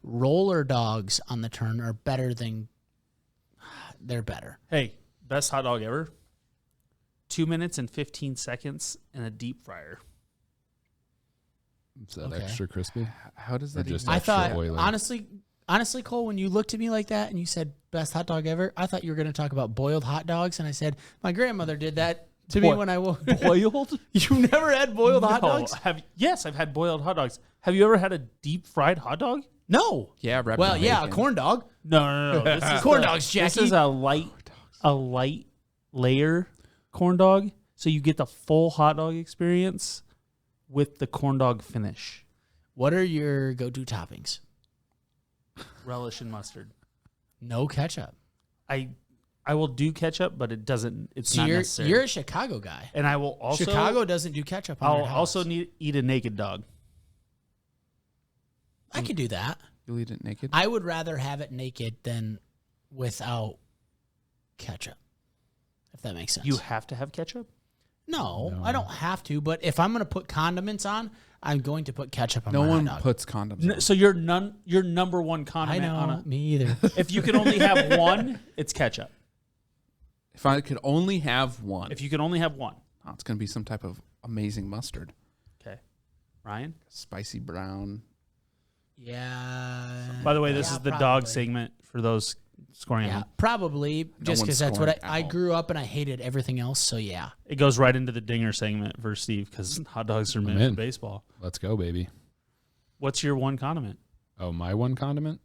roller dogs on the turn are better than. They're better. Hey, best hot dog ever. 2 minutes and 15 seconds in a deep fryer. Is that Okay. extra crispy? How does Or that just even? I extra thought oily? honestly, Cole, when you looked at me like that and you said best hot dog ever, I thought you were going to talk about boiled hot dogs, and I said my grandmother did that to me What? when I woke. Boiled? You never had boiled hot No. dogs? Yes, I've had boiled hot dogs. Have you ever had a deep fried hot dog? No. Yeah, wrapped Well, in yeah, a bacon. corn dog. No. This is Corn dogs, This Jackie. is a light layer corn dog, so you get the full hot dog experience with the corn dog finish. What are your go-to toppings? Relish and mustard. No ketchup. I will do ketchup, but it doesn't. It's So not you're necessary. a Chicago guy. And I will also Chicago doesn't do ketchup on I'll their house. also eat a naked dog. I could do that. You'll eat it naked? I would rather have it naked than without ketchup. If that makes sense. You have to have ketchup. No, I don't have to. But if I'm going to put condiments on, I'm going to put ketchup on No my one hot dog. puts condoms on. So your number one I condiment know, on me either. if you can only have one, it's ketchup. If I could only have one, If you can only have one. oh, it's going to be some type of amazing mustard. Okay. Ryan? Spicy brown. Yeah. By the way, this Yeah, is the dog probably. segment for those scoring at Yeah, home. probably just one's because that's what scoring at I home. grew up and I hated everything else. So yeah. It goes right into the dinger segment for Steve because hot dogs are meant I'm in. for baseball. Let's go, baby. What's your one condiment? Oh, my one condiment?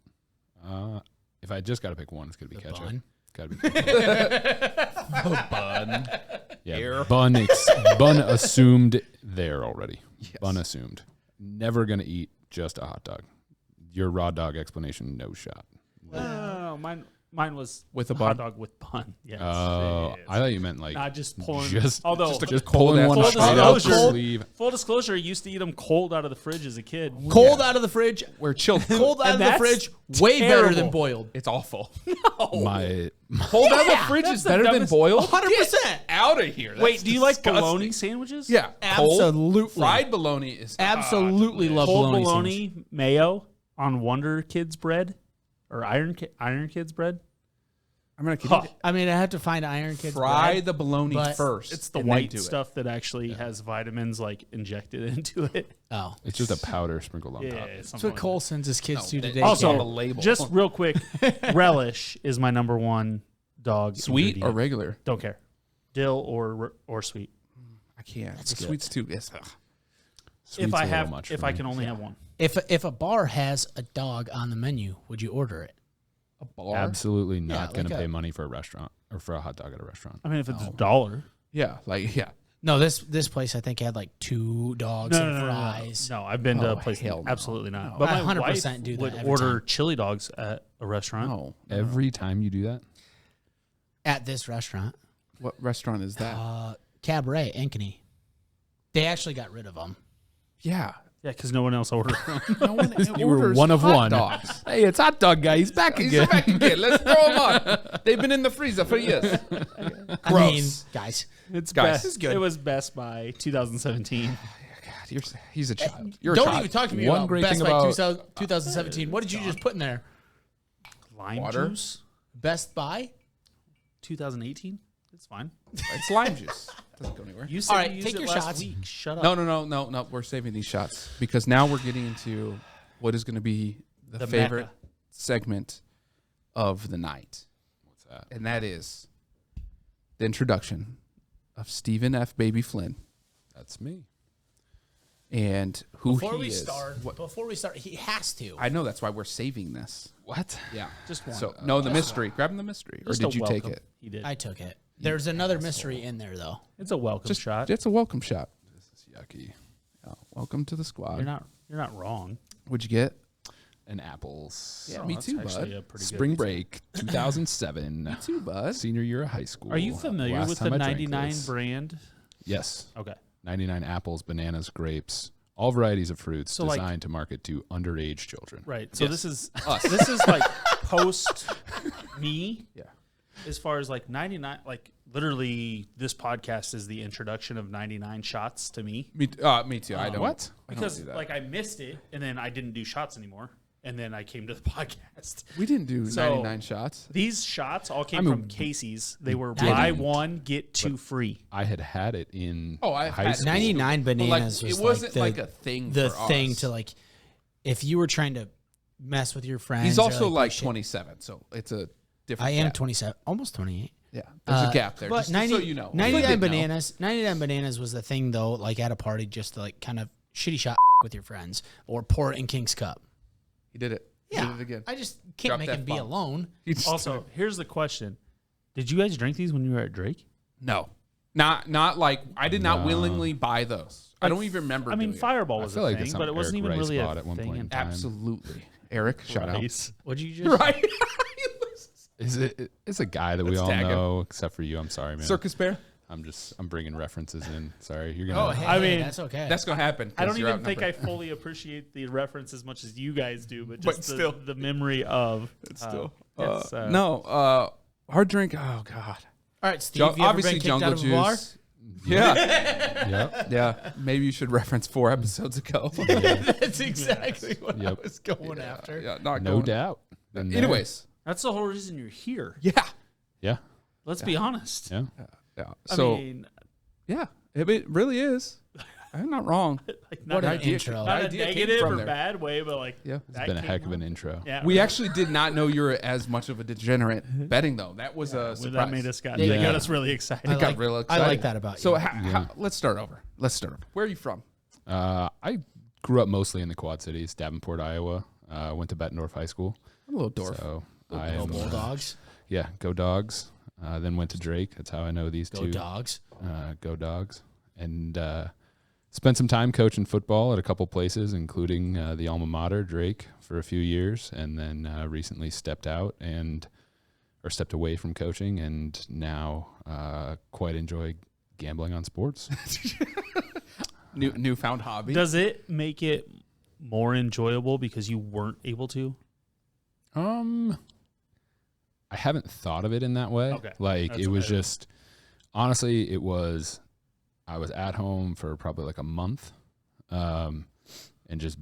If I just got to pick one, it's going to be The ketchup. bun. It's got to be ketchup. Bun. Yeah, bun assumed there already. Yes. Bun assumed. Never going to eat just a hot dog. Your raw dog explanation, no shot. No, mine was With a hot bun? dog with bun. Yes. Oh, yes. I thought you meant like Not just pulling. just although just cold pulling ass one hot straight dog. out the Disclosure. sleeve. full disclosure, I used to eat them cold out of the fridge as a kid. Cold out of the fridge. We're chilled. Cold out And of the that's fridge. Way better terrible. than boiled. It's awful. My Cold out of the fridge is the better than dumbest- boiled. 100%. Out of here. Wait, That's do you like disgusting. bologna sandwiches? Yeah, cold, Absolutely. fried bologna is Absolutely love Cold bologna. bologna sandwich. mayo on Wonder Kids bread or Iron Kids bread. I'm gonna Huh. I mean, I have to find Iron Kids fry bread, the bologna but first. It's the and then white do it. stuff that actually has vitamins like injected into it. Oh, it's just a powder sprinkled on Yeah, top. it's that's something what like Cole that. sends his kids No, to that- today. Also, Also, on the label. just real quick, relish is my number one dog. Sweet or ingredient. regular? Don't care, dill or sweet. I can't. The good. sweet's too. Yes. Sweet's If a I little have, much if for I me. can only have one, If a bar has a dog on the menu, would you order it? A bar. Absolutely not like going to a- pay money for a restaurant or for a hot dog at a restaurant. I mean, if it's $1. Yeah, like yeah. No, this place I think had like 2 dogs and fries. No, I've been to Oh, a place. hell no. Absolutely not. No. But I my 100% wife do that would every order time. chili dogs at a restaurant. No. Every time you do that, At this restaurant, What restaurant is that? Cabaret, Ankeny. They actually got rid of them. Yeah. Yeah, because no one else ordered them. No one you were orders one of hot one. dogs. Hey, it's hot dog guy. He's back He's again. back again. Let's throw them on. They've been in the freezer for years. I mean, Gross. guys, It's Guys, best. this is good. It was Best Buy 2017. God, he's a child. You're a don't child. even talk to me One about great Best thing Buy about- 2017. What did you just put in there? Lime Water? juice Best Buy? 2018. It's fine. It's lime juice. Doesn't go anywhere. You said All right, you used take it your last shots. week. Shut up. No. We're saving these shots because now we're getting into what is going to be the The favorite mecca. segment of the night, What's that? and that is the introduction of Stephen F. Baby Flynn That's me. and who Before he we is. start, he has to. I know that's why we're saving this. What? Yeah. Just one. So no, the mystery. Grab him the mystery, or Just did a you take welcome. it? He did. I took it. There's another mystery in there, though. It's a welcome Just shot. It's a welcome shot. This is yucky. Yeah, welcome to the squad. You're not wrong. What'd you get? And apples. Yeah, Oh, me that's too, actually bud. a pretty Spring good. break 2007. Too, bud. Senior year of high school. Are you familiar Last with time the I drank 99 this. brand? Yes. Okay. 99 apples, bananas, grapes, all varieties of fruits So, like- designed to market to underage children. Right. So Yes. this is this is like post me. Yeah. As far as like 99, like literally this podcast is the introduction of 99 shots to me. Me too. I don't. What? I don't Because do that. like I missed it and then I didn't do shots anymore. And then I came to the podcast. we didn't do So- 99 shots. These shots all came I mean, from Casey's. They were didn't, buy one, get two free. I had it in I've high had school. 99 But, like, bananas it was wasn't like a thing. the for thing us. to like, if you were trying to mess with your friends. He's or, also like do shit. 27, so it's a different. I am gap. 27, almost 28. Yeah, there's a gap there. But Just 90, so you know, 99 Flynn didn't know. bananas. 99 bananas was the thing though, like at a party, just to like kind of shitty shot with your friends or pour it in King's Cup. He did it. He Yeah, did it again. I just can't Drop make that him be bomb. alone. He just- Also, here's the question. Did you guys drink these when you were at Drake? no, not like I did not No. willingly buy those. I don't even remember. I mean, doing it. Fireball I was feel a like thing, it's but something it wasn't Eric even Rice really a bought at one thing. point in in time. Absolutely, Eric. Shout out. Rice. What'd you just? Right, It's a guy that we Let's all tag him. know, except for you. I'm sorry, man. Circus Bear. I'm bringing references in. Sorry, you're Oh, gonna. hey, I hey, mean, that's okay. That's gonna happen. I don't you're even think I outnumbered. fully appreciate the reference as much as you guys do, but But just still. the memory of Still. yes, No. Hard drink. Oh God. all right, Steve. Jo- you ever obviously, been kicked Jungle out of a bar? Juice. Yeah. Yep. Yeah. Maybe you should reference 4 episodes ago. That's exactly what I Yep. was going after. Yeah. Not No going. doubt. Been there. Anyways. That's the whole reason you're here. Yeah. Yeah. Let's be honest. Yeah. Yeah. I So mean, yeah, it really is. I'm not wrong. like What not, an idea- intro. not a idea came negative from or there. bad way, but like Yeah. It's that been a came heck of up. an intro. Yeah, We actually did not know you were as much of a degenerate betting though. That was a well, surprise. that made us got Yeah. that got us really excited. It got real I excited. like that about So you. let's start over. Where are you from? I grew up mostly in the Quad Cities, Davenport, Iowa. Went to Bettendorf High School. A little dwarf. So I Go am, Bulldogs. yeah, go Dogs. Then went to Drake. That's how I know these Go two. Dogs. Go Dogs. And spent some time coaching football at a couple places, including the alma mater, Drake, for a few years, and then recently stepped away from coaching, and now quite enjoy gambling on sports. Newfound hobby. Does it make it more enjoyable because you weren't able to? I haven't thought of it in that way. Okay. Like That's it was okay. just, honestly, I was at home for probably like a month, and just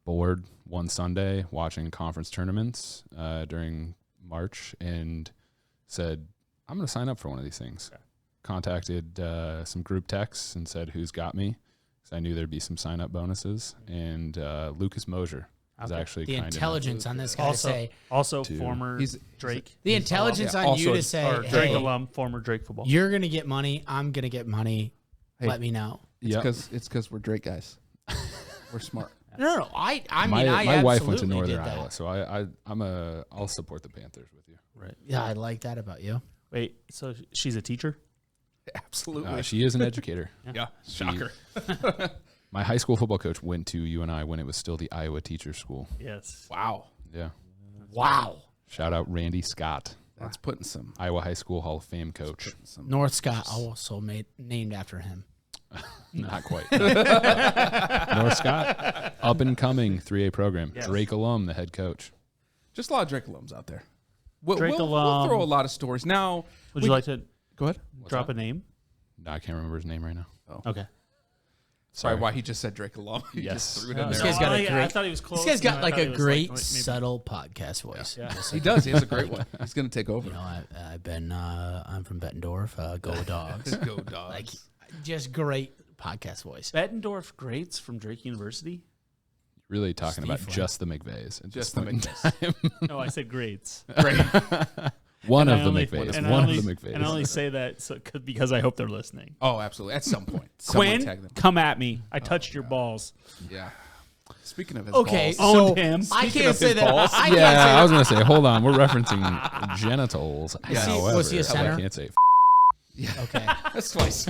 bored one Sunday watching conference tournaments during March, and said, I'm going to sign up for one of these things. Okay. Contacted some group texts and said, who's got me? Because I knew there'd be some sign-up bonuses. And Lucas Mosier was actually the kind of intelligence on this guy to say. Also, former Drake. The intelligence on you to say, or Drake alum, former Drake football. You're going to get money. I'm going to get money. Hey, let me know. It's because we're Drake guys. We're smart. No. I mean, my wife went to absolutely Northern did that. Iowa, so I'll support the Panthers with you. Right. Yeah, I like that about you. Wait, so she's a teacher? Absolutely. She is an educator. Yeah. Shocker. My high school football coach went to UNI when it was still the Iowa Teacher School. Yes. Wow. Yeah. Wow. Shout out Randy Scott, That's putting some. Iowa High School Hall of Fame coach. North Scott also named after him. Not quite. North Scott, up and coming 3A program. Yes. Drake alum, the head coach. Just a lot of Drake alums out there. We'll Drake alum. throw a lot of stories. Now, Would you like to go ahead? drop a name? No, I can't remember his name right now. Okay. Sorry, why he just said Drake alum. He Yes. just threw it in This there. guy's got a I great. thought he was close. This guy's got and I like thought a he was great, maybe- subtle podcast voice. Yeah. He does. He has a great one. He's going to take over. You know, I've been. I'm from Bettendorf. Go Dogs. Go dogs. Like, just great podcast voice. Bettendorf greats from Drake University? Really talking about Steve just the McVeys. at Just this the point in McVeys. time. No, I said greats. One And of I the only- McVeys. and One I of only- the McVeys. And I only say that because I hope they're listening. Oh, absolutely. At some point. Someone Quinn, tag them. come at me. I touched your balls. Yeah. Speaking of his Okay, balls. Owned so him. I Speaking can't of say his that. balls. I can't say Yeah, I was that. going to say, hold on. We're referencing genitals. Yes. However, Was he a center? I can't say. Okay, That's twice.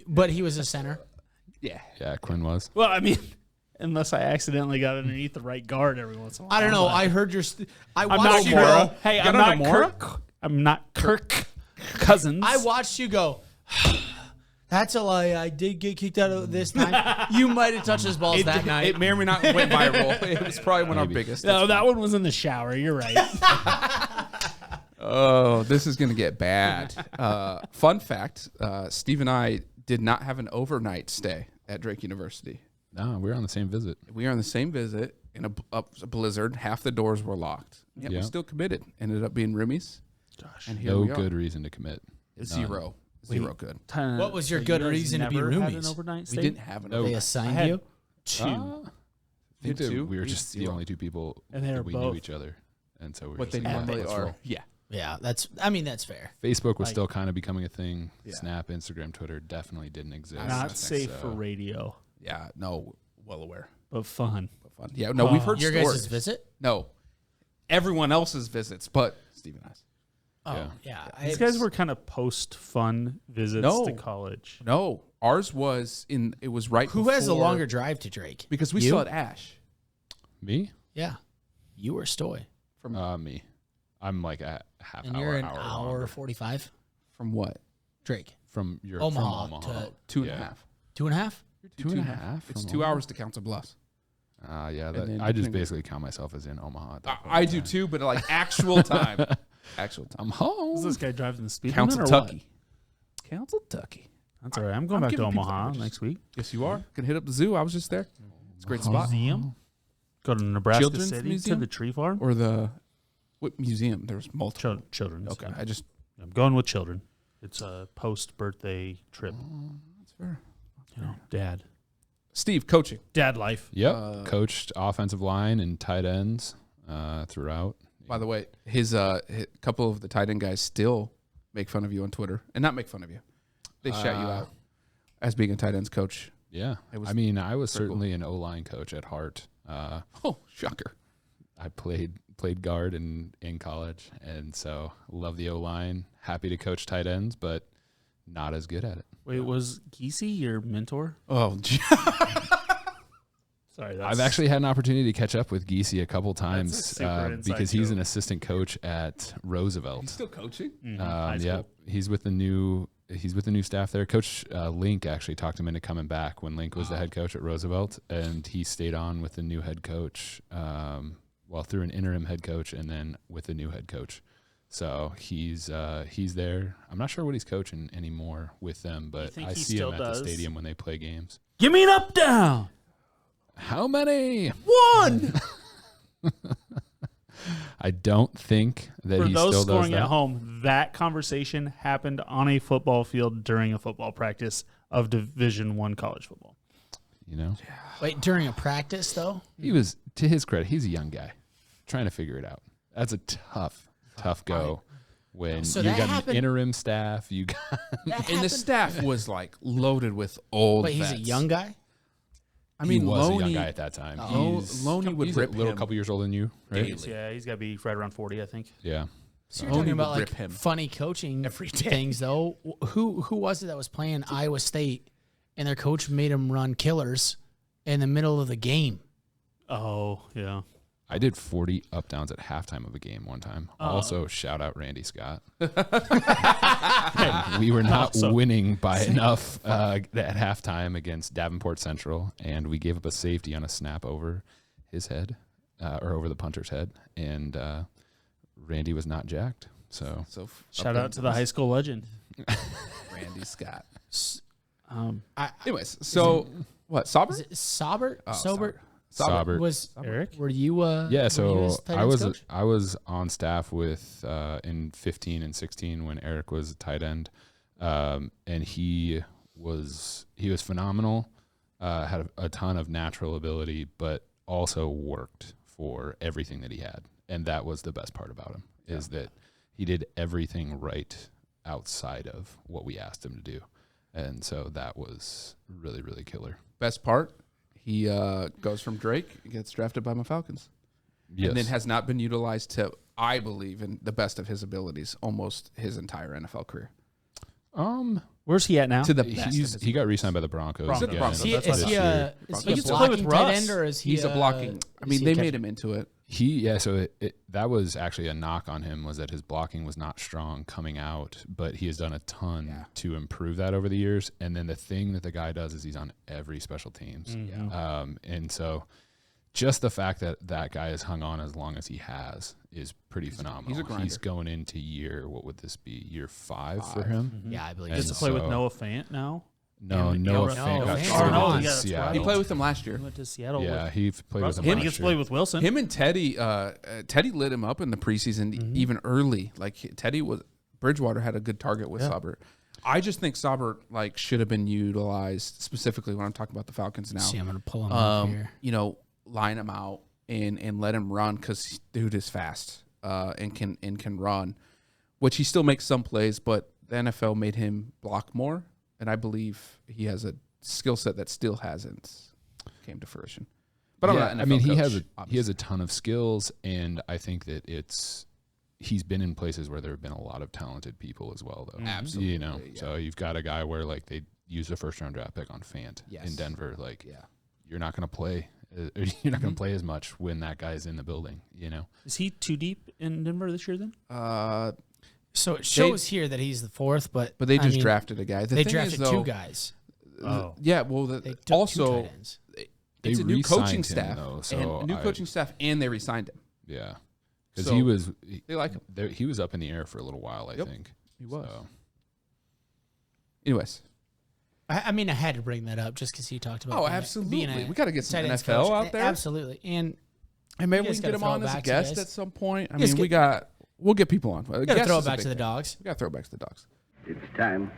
but he was a center. Yeah. Yeah, Quinn was. Well, I mean, unless I accidentally got underneath the right guard every once in a while. I don't know. But I heard your. I I'm watched not you Mora. go. Hey, Got I'm under not Mora? Kirk. I'm not Kirk Cousins. I watched you go. That's a lie. I did get kicked out of this time. You might have touched his balls that night. It may or may not went viral. It was probably one of our Maybe. biggest. No, that one was in the shower. You're right. Oh, this is going to get bad. Fun fact, Steve and I did not have an overnight stay at Drake University. No, we were on the same visit. We were on the same visit in a blizzard. Half the doors were locked. Yet Yeah. we still committed. Ended up being roomies. Gosh. And here No we are. good reason to commit. Zero. Zero good. What was your good you guys reason to be never had roomies? An overnight We stay? didn't have an No. overnight. They I assigned had you. two. I think that two? we were We just the zero. only two people And they that were we both- knew each other. And so we were What they just like, normally let's are. roll. Yeah. Yeah, that's. I mean, that's fair. Facebook was Like- still kind of becoming a thing. Yeah. Snap, Instagram, Twitter definitely didn't exist. Not think safe so. for radio, Yeah. No. Well aware. but fun. But fun. Yeah. No, we've heard Your stories. guys' visit. No. Everyone else's visits, but Steve and I's. Oh yeah, These guys were kind of post-fun visits No. to college. No. Ours was in. It was right. Who has a before- longer drive to Drake? Because we You? still had Ash. Me? Yeah, you or Stoy, Me. I'm like a half and hour. you're an hour hour longer. 45. From what? Drake, from your Omaha from Omaha. to 2.5. 2.5. Two and a half It's from 2 Omaha? hours to Council Bluffs. Yeah, And then I just depending- basically count myself as in Omaha. at that point I in do time. too, but like actual time. Actual time. I'm home. Is this guy driving the speed Council limit or what? Tucky. Council Tucky. That's all right. I'm going I'm back to giving people Omaha averages. next week. Yes, you are. Can hit up the zoo. I was just there. It's a great spot. Museum. Go to Nebraska Children's City Museum? to the tree farm. Or the what museum? There was multiple. Children's. Okay, yeah. I just I'm going with children. It's a post-birthday trip. that's fair. You know, dad. Steve, coaching. Dad life. Yep. Coached offensive line and tight ends throughout. By the way, his couple of the tight end guys still make fun of you on Twitter, and not make fun of you. They shout you out as being a tight ends coach. Yeah. It was I mean, I was pretty cool. certainly an O-line coach at heart. Oh, shocker! I played guard in college, and so love the O-line. Happy to coach tight ends, but not as good at it. Wait, was Giese your mentor? Oh, Sorry, I've actually had an opportunity to catch up with Giese a couple times super inside because he's joke. an assistant coach at he's Roosevelt. still coaching? High Yeah, school. he's with the new staff there. Coach Link actually talked him into coming back when Link was the head coach at Roosevelt, and he stayed on with the new head coach, through an interim head coach and then with the new head coach. So he's there. I'm not sure what he's coaching anymore with them, but think I he see him still at does? the stadium when they play games. Give me an up down. How many? One. I don't think that For he those still does scoring that. at home, that conversation happened on a football field during a football practice of Division I college football. You know, Wait, during a practice though? he was, to his credit, he's a young guy trying to figure it out. That's a tough go when So you that got happened- an interim staff. You got That And happened? the staff was like loaded with old Wait, he's a vets. young guy? I mean, he was a young Loney, guy at that time. Loney would he's a rip little him. couple years older than you, right? Daily. Yeah, he's got to be right around 40, I think. Yeah. So you're Only talking about would like rip him. funny coaching things though. Who was it that was playing Iowa State and their coach made him run killers in the middle of the game? Oh, yeah. I did 40 up downs at halftime of a game one time. Also, shout out Randy Scott. We were not winning by enough at halftime against Davenport Central, and we gave up a safety on a snap over his head, or over the punter's head, and Randy was not jacked. So Shout out to the high school legend. Randy Scott. Anyways, so what? Sauber? Is it Sobert? Sobert? Sobert. Was Eric? Were you? Yeah, were you so his tight I ends was coach? I was on staff with in 15 and 16 when Eric was a tight end, and he was phenomenal. Had a ton of natural ability, but also worked for everything that he had, and that was the best part about him is that he did everything right outside of what we asked him to do, and so that was really, really killer. Best part, he goes from Drake, gets drafted by my Falcons, Yes. and then has not been utilized to, I believe, in the best of his abilities, almost his entire NFL career. Where's he at now? To the best. of his he got re-signed by the Broncos. Broncos. again Broncos. Is That's he, what I is he, thought. is He he used a to play with blocking tight Russ. end or is he He's a blocking. I is mean, he they a catch- made him into it. So that was actually a knock on him, was that his blocking was not strong coming out, but he has done a ton to improve that over the years. And then the thing that the guy does is he's on every special teams. And so just the fact that that guy has hung on as long as he has is pretty phenomenal. he's a grinder. He's going into year 5 for him. Yeah, I believe And Gets to so. play with so- Noah Fant now. No, No, Noah no, Fant got Fant. traded Oh, to yeah, that's Seattle. right. He played with him last year. He went to Seattle. Yeah, with he played with Russell. him He last gets to year. play with Wilson. Him and Teddy, Teddy lit him up in the preseason even early. Like Bridgewater had a good target with Saubert. I just think Saubert should have been utilized specifically when I'm talking about the Falcons now. See, I'm gonna pull him up here. Line him out and let him run because dude is fast and can run, which he still makes some plays, but the NFL made him block more, and I believe he has a skill set that still hasn't came to fruition. But I'm not an NFL he coach, has obviously. a ton of skills, and I think that he's been in places where there have been a lot of talented people as well, though. Absolutely, So you've got a guy where they used a first-round draft pick on Fant Yes. in Denver. You're not going to play. You're not going to play as much when that guy's in the building. Is he too deep in Denver this year then? So it shows here that he's the fourth, but But they I just mean, drafted a guy. The They thing drafted is, though, two guys. Oh. Yeah, well, They took also two tight ends. it's They a new re-signed coaching him, staff, though, and so a new coaching staff, and they re-signed him. Yeah, because So, he was They like him. he was up in the air for a little while. I Yep, think he was. So. Anyways, I mean, I had to bring that up just because he talked about. Oh, being absolutely. being a We gotta get some tight ends NFL coach. out there. Absolutely, and maybe You we guys can get gotta him throw on it as a back to guest guys. at some point. I You guys mean, we'll get people on. gotta throw it back to the dogs. We got to throw it back to the dogs. It's time.